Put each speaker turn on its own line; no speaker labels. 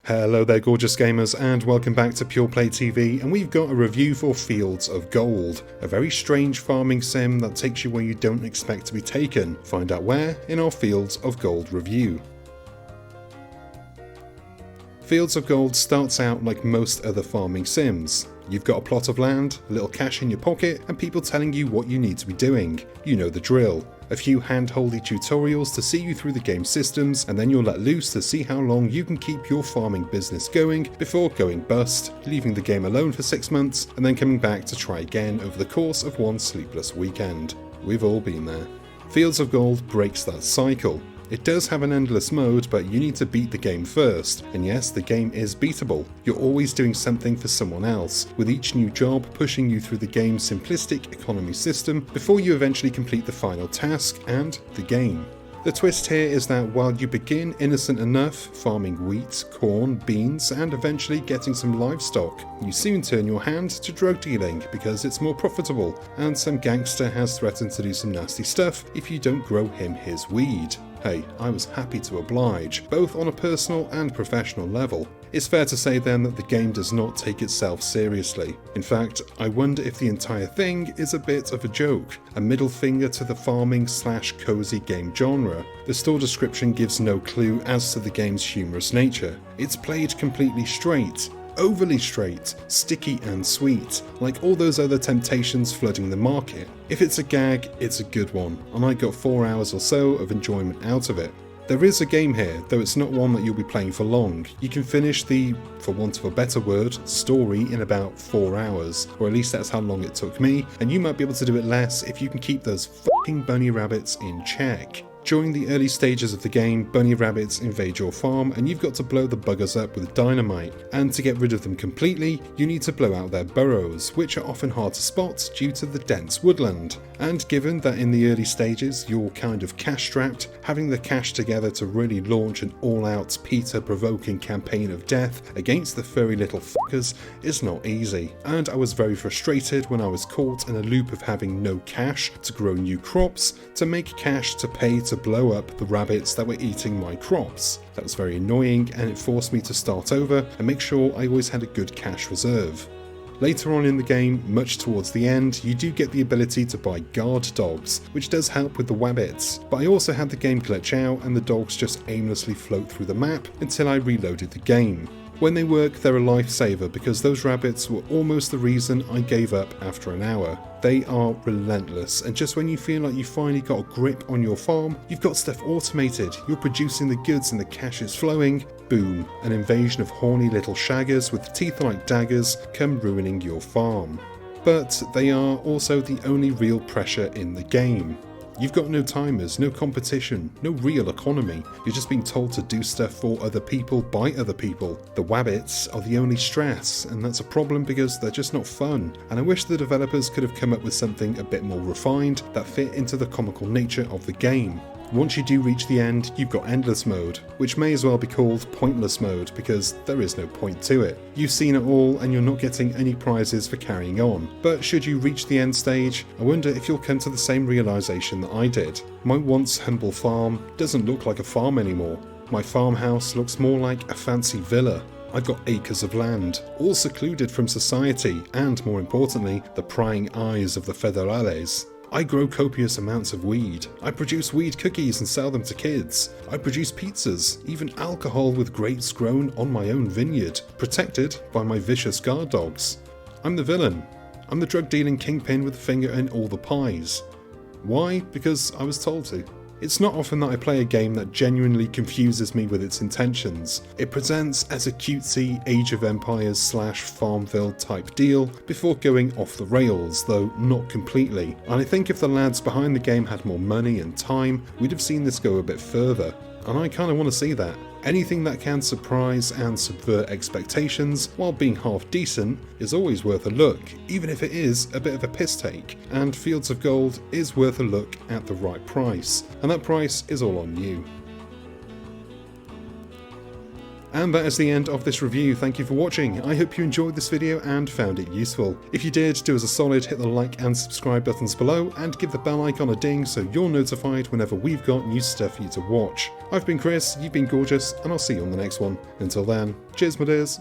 Hello there gorgeous gamers and welcome back to Pure Play TV, and we've got a review for Fields of Gold, a very strange farming sim that takes you where you don't expect to be taken. Find out where in our Fields of Gold review. Fields of Gold starts out like most other farming sims. You've got a plot of land, a little cash in your pocket, and people telling you what you need to be doing. You know the drill. A few hand-holdy tutorials to see you through the game systems, and then you're let loose to see how long you can keep your farming business going before going bust, leaving the game alone for 6 months, and then coming back to try again over the course of one sleepless weekend. We've all been there. Fields of Gold breaks that cycle. It does have an endless mode, but you need to beat the game first, and yes, the game is beatable. You're always doing something for someone else, with each new job pushing you through the game's simplistic economy system before you eventually complete the final task and the game. The twist here is that while you begin innocent enough, farming wheat, corn, beans, and eventually getting some livestock, you soon turn your hand to drug dealing because it's more profitable, and some gangster has threatened to do some nasty stuff if you don't grow him his weed. Hey, I was happy to oblige, both on a personal and professional level. It's fair to say then that the game does not take itself seriously. In fact, I wonder if the entire thing is a bit of a joke, a middle finger to the farming/cozy game genre. The store description gives no clue as to the game's humorous nature. It's played completely straight. Overly straight, sticky and sweet, like all those other temptations flooding the market. If it's a gag, it's a good one, and I got 4 hours or so of enjoyment out of it. There is a game here, though it's not one that you'll be playing for long. You can finish the, for want of a better word, story in about 4 hours, or at least that's how long it took me, and you might be able to do it less if you can keep those fucking bunny rabbits in check. During the early stages of the game, bunny rabbits invade your farm and you've got to blow the buggers up with dynamite, and to get rid of them completely, you need to blow out their burrows, which are often hard to spot due to the dense woodland. And given that in the early stages you're kind of cash strapped, having the cash together to really launch an all-out Peter-provoking campaign of death against the furry little fuckers is not easy. And I was very frustrated when I was caught in a loop of having no cash to grow new crops, to make cash to pay to blow up the rabbits that were eating my crops. That was very annoying, and it forced me to start over and make sure I always had a good cash reserve. Later on in the game, much towards the end, you do get the ability to buy guard dogs, which does help with the wabbits, but I also had the game glitch out and the dogs just aimlessly float through the map until I reloaded the game. When they work, they're a lifesaver because those rabbits were almost the reason I gave up after an hour. They are relentless, and just when you feel like you finally got a grip on your farm, you've got stuff automated, you're producing the goods and the cash is flowing, boom, an invasion of horny little shaggers with teeth like daggers come ruining your farm. But they are also the only real pressure in the game. You've got no timers, no competition, no real economy. You're just being told to do stuff for other people by other people. The wabbits are the only stress, and that's a problem because they're just not fun. And I wish the developers could have come up with something a bit more refined that fit into the comical nature of the game. Once you do reach the end, you've got endless mode, which may as well be called pointless mode because there is no point to it. You've seen it all and you're not getting any prizes for carrying on. But should you reach the end stage, I wonder if you'll come to the same realization that I did. My once humble farm doesn't look like a farm anymore. My farmhouse looks more like a fancy villa. I've got acres of land, all secluded from society and, more importantly, the prying eyes of the federales. I grow copious amounts of weed. I produce weed cookies and sell them to kids. I produce pizzas, even alcohol with grapes grown on my own vineyard, protected by my vicious guard dogs. I'm the villain. I'm the drug dealing kingpin with a finger in all the pies. Why? Because I was told to. It's not often that I play a game that genuinely confuses me with its intentions. It presents as a cutesy Age of Empires / Farmville type deal before going off the rails, though not completely. And I think if the lads behind the game had more money and time, we'd have seen this go a bit further. And I kinda want to see that. Anything that can surprise and subvert expectations while being half decent is always worth a look, even if it is a bit of a piss take, and Fields of Gold is worth a look at the right price, and that price is all on you. And that is the end of this review. Thank you for watching. I hope you enjoyed this video and found it useful. If you did, do us a solid, hit the like and subscribe buttons below, and give the bell icon a ding so you're notified whenever we've got new stuff for you to watch. I've been Chris, you've been gorgeous, and I'll see you on the next one. Until then, cheers my dears.